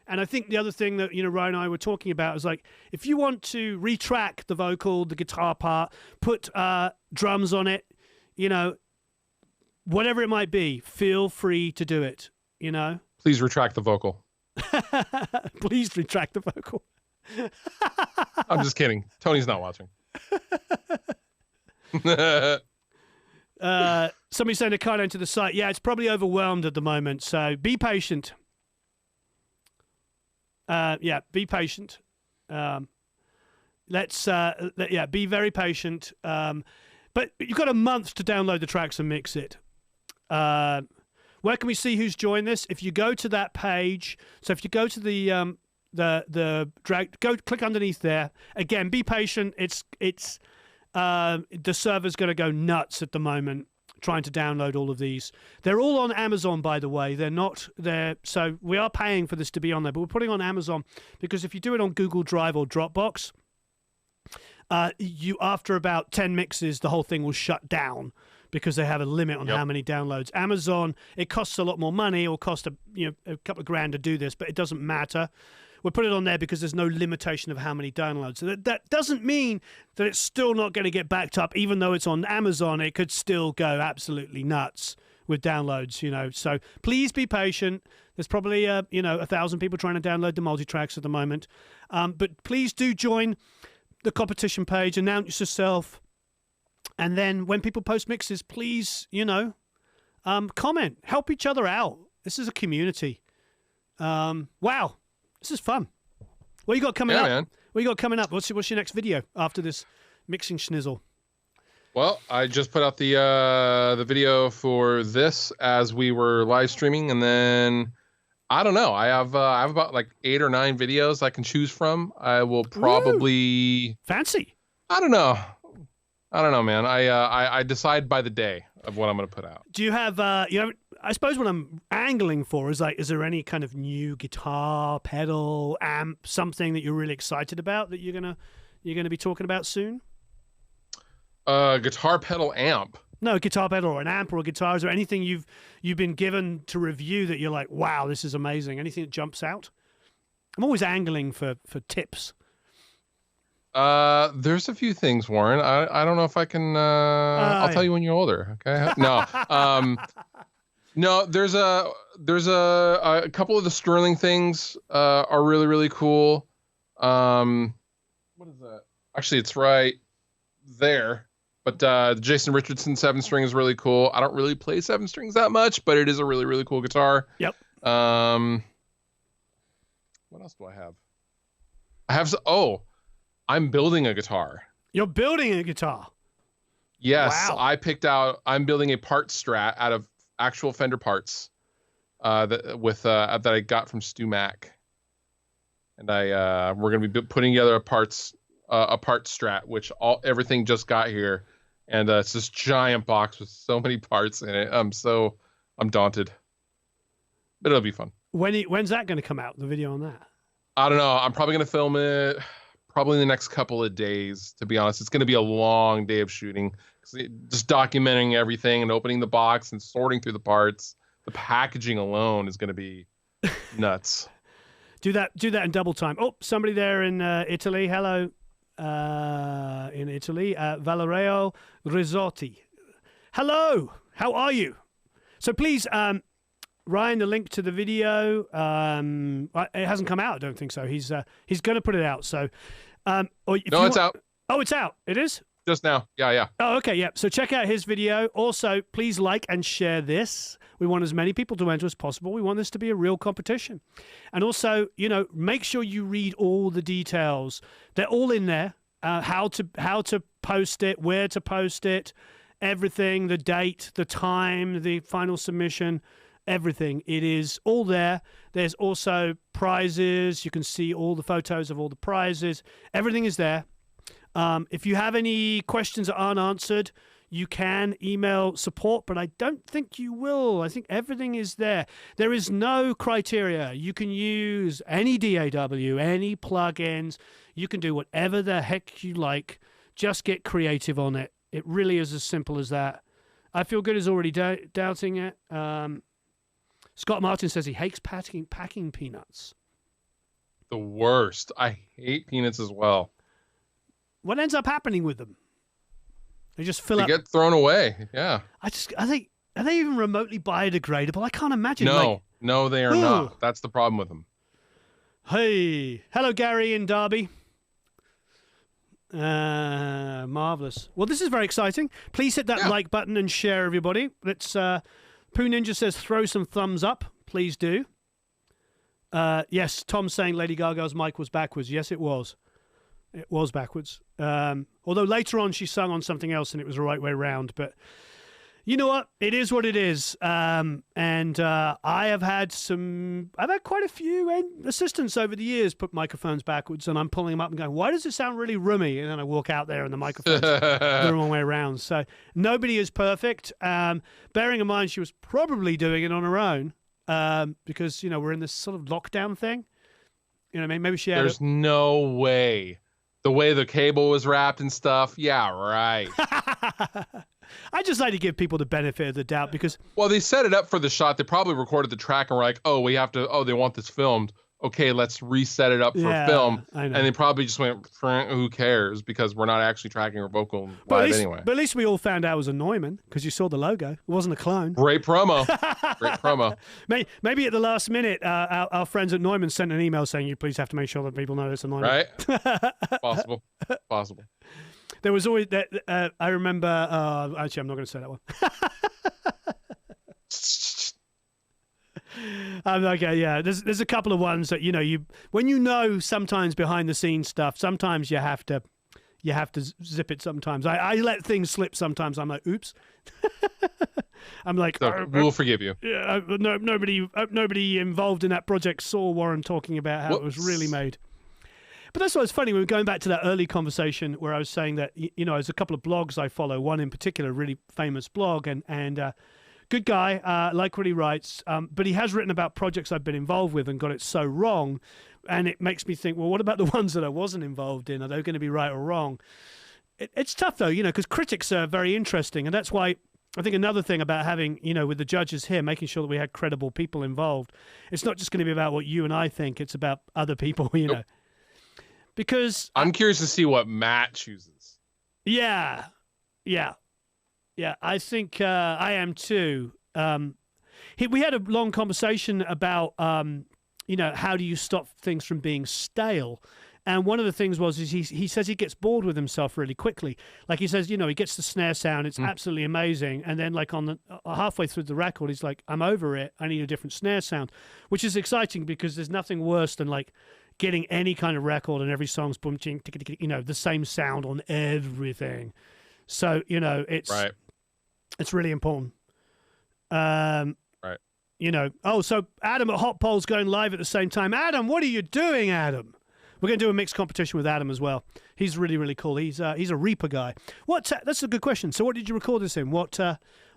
And I think the other thing that, Ryan and I were talking about is, if you want to retrack the vocal, the guitar part, put drums on it, whatever it might be, feel free to do it, Please retract the vocal. Please retract the vocal. I'm just kidding. Tony's not watching. Somebody sent a card into the site. Yeah, it's probably overwhelmed at the moment, so be patient. Be patient. Be very patient. But you've got a month to download the tracks and mix it. Where can we see who's joined this? If you go to that page, so if you go to the drag, click underneath there. Again, be patient. It's the server's going to go nuts at the moment trying to download all of these. They're all on Amazon, by the way. They're not there. So we are paying for this to be on there, but we're putting on Amazon, because if you do it on Google Drive or Dropbox, after about 10 mixes, the whole thing will shut down because they have a limit on how many downloads. Amazon, it costs a lot more money. It will cost a couple of grand to do this, but it doesn't matter. We'll put it on there because there's no limitation of how many downloads. So that doesn't mean that it's still not going to get backed up. Even though it's on Amazon, it could still go absolutely nuts with downloads, So please be patient. There's probably 1,000 people trying to download the multi-tracks at the moment. But please do join the competition page, announce yourself, and then when people post mixes, please, comment, help each other out. This is a community. Wow. This is fun. What you got coming Yeah, up? man. What you got coming up? What's your next video after this mixing schnizzle? Well, I just put out the video for this as we were live streaming, and then I don't know. I have about like 8 or 9 videos I can choose from. I will probably fancy. I don't know, man. I decide by the day of what I'm going to put out. Do you have I suppose what I'm angling for is like, is there any kind of new guitar, pedal, amp, something that you're really excited about that you're gonna be talking about soon? Guitar pedal amp. No, guitar pedal or an amp or a guitar. Is there anything you've been given to review that you're like, wow, this is amazing? Anything that jumps out? I'm always angling for tips. There's a few things, Warren. I don't know if I can. I'll tell you when you're older. Okay. No. No. There's a couple of the Sterling things are really, really cool. What is that? Actually, it's right there. But the Jason Richardson 7-string is really cool. I don't really play 7 strings that much, but it is a really, really cool guitar. Yep. What else do I have? I'm building a guitar. You're building a guitar? Yes. Wow. I'm building a part strat out of actual Fender parts that I got from Stu Mack. And we're going to be putting together a part strat, which everything just got here. And it's this giant box with so many parts in it. I'm daunted, but it'll be fun. When's that going to come out? The video on that? I don't know. I'm probably going to film it probably in the next couple of days. To be honest, it's going to be a long day of shooting, just documenting everything and opening the box and sorting through the parts. The packaging alone is going to be nuts. Do that in double time. Oh, somebody there in Italy. Hello. In Italy, Valerio Rizzotti. Hello, how are you? So please, Ryan, the link to the video. It hasn't come out. I don't think so. He's going to put it out. So, it's out. Oh, it's out. It is just now. Yeah. Oh, okay. Yeah. So check out his video. Also, please like and share this. We want as many people to enter as possible. We want this to be a real competition. And also, make sure you read all the details. They're all in there. How to post it, where to post it, everything, the date, the time, the final submission, everything. It is all there. There's also prizes. You can see all the photos of all the prizes. Everything is there. If you have any questions that aren't answered, you can email support, but I don't think you will. I think everything is there. There is no criteria. You can use any DAW, any plugins. You can do whatever the heck you like. Just get creative on it. It really is as simple as that. I Feel Good is already doubting it. Scott Martin says he hates packing peanuts. The worst. I hate peanuts as well. What ends up happening with them? They just fill up. They get thrown away. Yeah. Are they even remotely biodegradable? I can't imagine. No, they are not. That's the problem with them. Hey, hello, Gary in Derby. Marvelous. Well, this is very exciting. Please hit that like button and share, everybody. Let's. Poo Ninja says throw some thumbs up. Please do. Yes, Tom's saying Lady Gaga's mic was backwards. Yes, it was. It was backwards. Although later on she sung on something else and it was the right way round. But you know what? It is what it is. And I've had quite a few assistants over the years put microphones backwards, and I'm pulling them up and going, why does it sound really roomy? And then I walk out there and the microphone's the wrong way around. So nobody is perfect. Bearing in mind she was probably doing it on her own because, we're in this sort of lockdown thing. You know what I mean? Maybe she had There's no way. The way the cable was wrapped and stuff. Yeah, right. I just like to give people the benefit of the doubt because... Well, they set it up for the shot. They probably recorded the track and were like, they want this filmed. Okay, let's reset it up for film. I know. And they probably just went, who cares? Because we're not actually tracking her vocal live anyway. But at least we all found out it was a Neumann because you saw the logo. It wasn't a clone. Great promo. Great promo. Maybe at the last minute, our friends at Neumann sent an email saying you please have to make sure that people know it's a Neumann. Right? Possible. There was always that. I remember. Actually, I'm not going to say that one. Yeah. There's a couple of ones that when you know sometimes behind the scenes stuff. Sometimes you have to zip it. Sometimes I let things slip. Sometimes I'm like, oops. I'm like, we'll forgive you. Yeah. Nobody involved in that project saw Warren talking about how it was really made. But that's what's funny. We were going back to that early conversation where I was saying that there's a couple of blogs I follow. One in particular, a really famous blog, and good guy, like what he writes. But he has written about projects I've been involved with and got it so wrong, and it makes me think, well, what about the ones that I wasn't involved in? Are they going to be right or wrong? It's tough though, because critics are very interesting, and that's why I think another thing about having, with the judges here, making sure that we had credible people involved. It's not just going to be about what you and I think; it's about other people, Nope. Because I'm curious to see what Matt chooses. Yeah. I think I am too. We had a long conversation about, how do you stop things from being stale? And one of the things is he says he gets bored with himself really quickly. Like he says, he gets the snare sound. It's absolutely amazing. And then like on the halfway through the record, he's like, I'm over it. I need a different snare sound, which is exciting because there's nothing worse than like getting any kind of record and every song's boom, ching, tick, tick, the same sound on everything. So, it's really important. Right. So Adam at Hot Pole's going live at the same time. Adam, what are you doing, Adam? We're going to do a mixed competition with Adam as well. He's really, really cool. He's a Reaper guy. That's a good question. So what did you record this in? What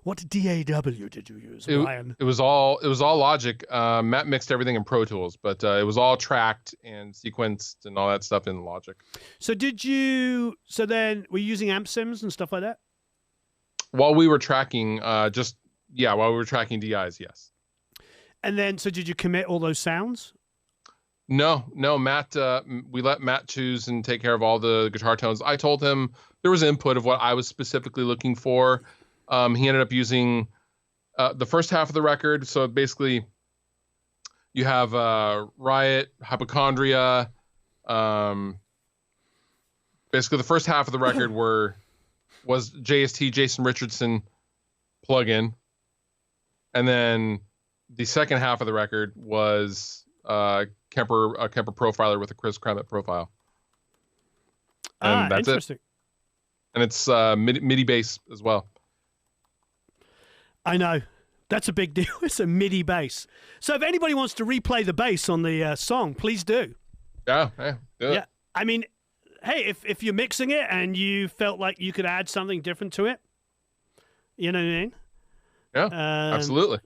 DAW did you use, Ryan? It was all Logic. Matt mixed everything in Pro Tools, but it was all tracked and sequenced and all that stuff in Logic. So then were you using amp sims and stuff like that? While we were tracking, while we were tracking DIs, yes. And then, so did you commit all those sounds? No, Matt. We let Matt choose and take care of all the guitar tones. I told him there was input of what I was specifically looking for. He ended up using the first half of the record. So basically, you have Riot, Hypochondria. Basically, the first half of the record was JST, Jason Richardson plugin, and then the second half of the record was Kemper Profiler with a Chris Kremet profile. And that's interesting. It. And it's MIDI bass as well. I know. That's a big deal. It's a MIDI bass. So if anybody wants to replay the bass on the song, please do. Yeah, do it. Yeah. I mean, hey, if you're mixing it and you felt like you could add something different to it, you know what I mean? Yeah, absolutely.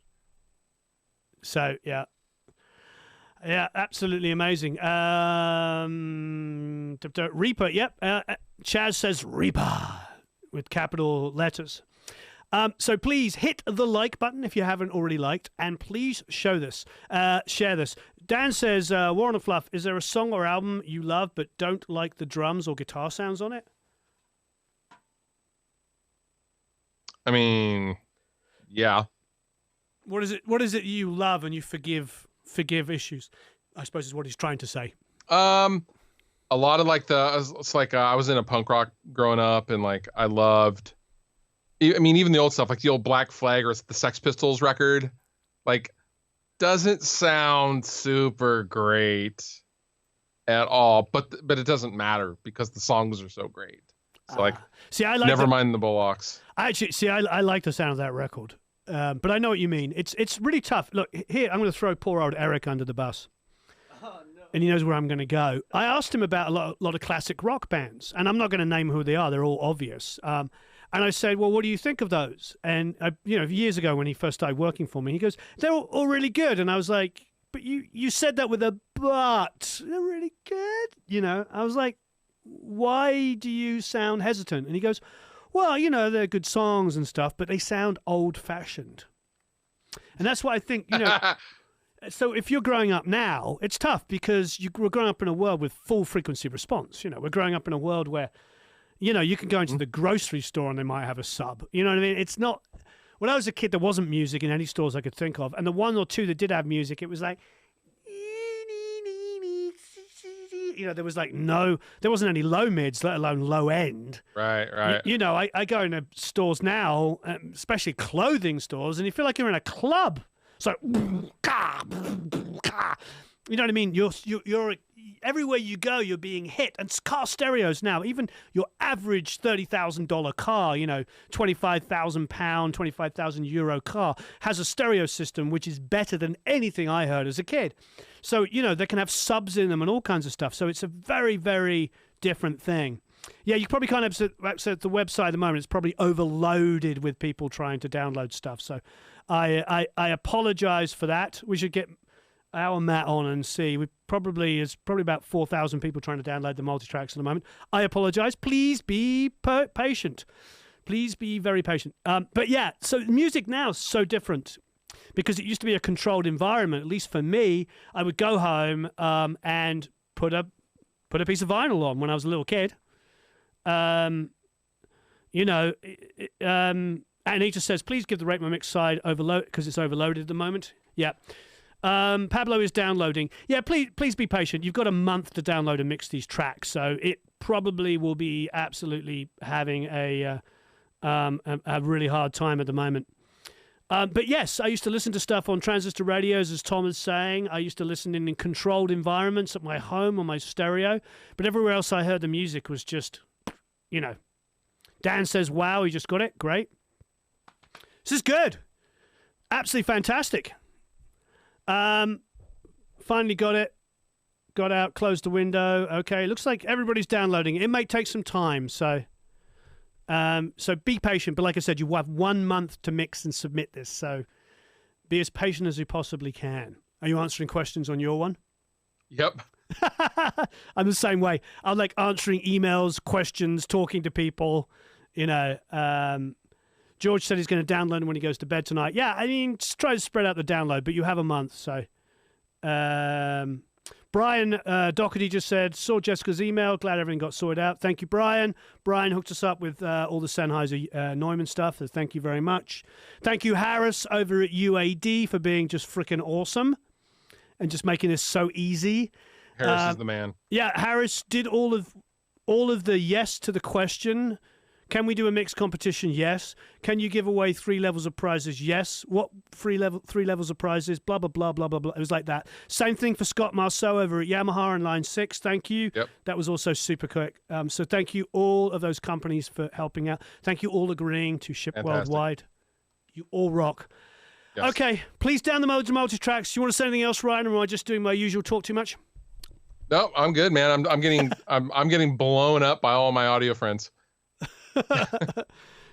So, yeah. Yeah, absolutely amazing. Reaper, yep. Chaz says Reaper with capital letters. So please hit the like button if you haven't already liked, and please share this. Dan says, Warren and Fluff, is there a song or album you love but don't like the drums or guitar sounds on it? I mean, yeah. What is it you love and you forgive issues? I suppose is what he's trying to say. A lot of like it's like I was in a punk rock growing up, and like I loved. I mean, even the old stuff, like the old Black Flag or the Sex Pistols record, like doesn't sound super great at all. But it doesn't matter because the songs are so great. So like, I like never mind the Bullocks. I like the sound of that record. But I know what you mean. It's really tough. Look, here, I'm going to throw poor old Eric under the bus. Oh, no. And he knows where I'm going to go. I asked him about a lot of classic rock bands, and I'm not going to name who they are. They're all obvious. And I said, well, what do you think of those? And, years ago when he first started working for me, he goes, they're all really good. And I was like, but you said that with a but. They're really good. I was like, why do you sound hesitant? And he goes, well, they're good songs and stuff, but they sound old-fashioned. And that's what I think, So if you're growing up now, it's tough because we're growing up in a world with full frequency response. We're growing up in a world where, you can go into the grocery store and they might have a sub. You know what I mean? It's not... When I was a kid, there wasn't music in any stores I could think of. And the one or two that did have music, it was like... there was like there wasn't any low mids, let alone low end. Right. I go into stores now, especially clothing stores, and you feel like you're in a club. So, you know what I mean? You're everywhere you go, you're being hit. And car stereos now, even your average $30,000 car, you know, £25,000, €25,000 car, has a stereo system which is better than anything I heard as a kid. So, you know, they can have subs in them and all kinds of stuff. So it's a very, very different thing. Yeah, you probably can't access the website at the moment. It's probably overloaded with people trying to download stuff. So I apologize for that. We should get our Matt on and see. There's probably about 4,000 people trying to download the multitracks at the moment. I apologize. Please be patient. Please be very patient. But yeah, so music now is so different because it used to be a controlled environment. At least for me, I would go home and put a piece of vinyl on when I was a little kid. You know, Anita says, please give the Rate My Mix side overload because it's overloaded at the moment. Yeah. Pablo is downloading. Yeah, please be patient. You've got a month to download and mix these tracks, so it probably will be absolutely having a really hard time at the moment. But yes, I used to listen to stuff on transistor radios, as Tom is saying. I used to listen in controlled environments at my home on my stereo, but everywhere else I heard the music was just, you know. Dan says, wow, he just got it. Great. This is good. Absolutely fantastic. Finally got it. Got out, closed the window. Okay, looks like everybody's downloading. It may take some time, so be patient. But like I said, you have 1 month to mix and submit this, so be as patient as you possibly can. Are you answering questions on your one? Yep. I'm the same way. I'm like answering emails, questions, talking to people. You know, George said he's going to download when he goes to bed tonight. Yeah, I mean, just try to spread out the download, but you have a month, so. Brian Doherty just said, saw Jessica's email. Glad everything got sorted out. Thank you, Brian. Brian hooked us up with all the Sennheiser Neumann stuff, so thank you very much. Thank you, Harris, over at UAD for being just freaking awesome and just making this so easy. Harris is the man. Yeah, Harris did all of the yes to the question. Can we do a mixed competition? Yes. Can you give away 3 levels of prizes? Yes. What three levels of prizes? Blah, blah, blah, blah, blah, blah. It was like that. Same thing for Scott Marceau over at Yamaha on line 6. Thank you. Yep. That was also super quick. So thank you all of those companies for helping out. Thank you all agreeing to ship worldwide. You all rock. Yes. Okay. Please down the modes and multi-tracks. You want to say anything else, Ryan, or am I just doing my usual talk too much? No, I'm good, man. I'm getting blown up by all my audio friends.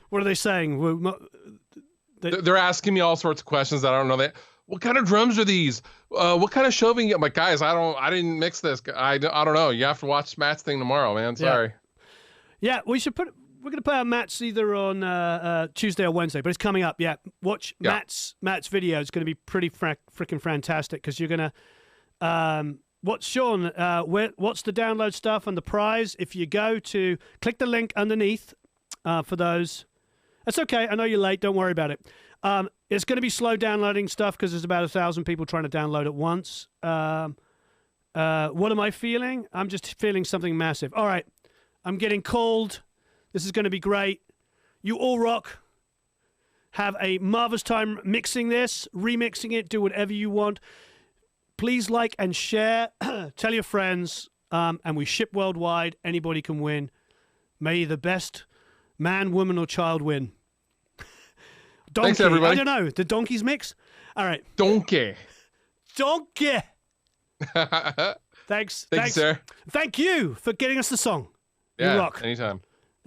What are they saying? They're asking me all sorts of questions that I don't know. What kind of drums are these? What kind of shoving? I'm like, guys, I didn't mix this. I don't know. You have to watch Matt's thing tomorrow, man. Sorry. Yeah, we're going to put out Matt's either on Tuesday or Wednesday, but it's coming up. Yeah, watch Matt's video. It's going to be pretty freaking fantastic because you're going to. What's Sean? What's the download stuff and the prize? If you go to click the link underneath. For those, that's okay. I know you're late. Don't worry about it. It's going to be slow downloading stuff because there's about 1,000 people trying to download at once. What am I feeling? I'm just feeling something massive. All right. I'm getting cold. This is going to be great. You all rock. Have a marvelous time mixing this, remixing it. Do whatever you want. Please like and share. Tell your friends. And we ship worldwide. Anybody can win. May the best man, woman, or child win. Donkey. Thanks, everybody. I don't know. Did donkeys mix? All right. Donkey. Thanks. Thanks, sir. Thank you for getting us the song. Yeah, you rock. Anytime.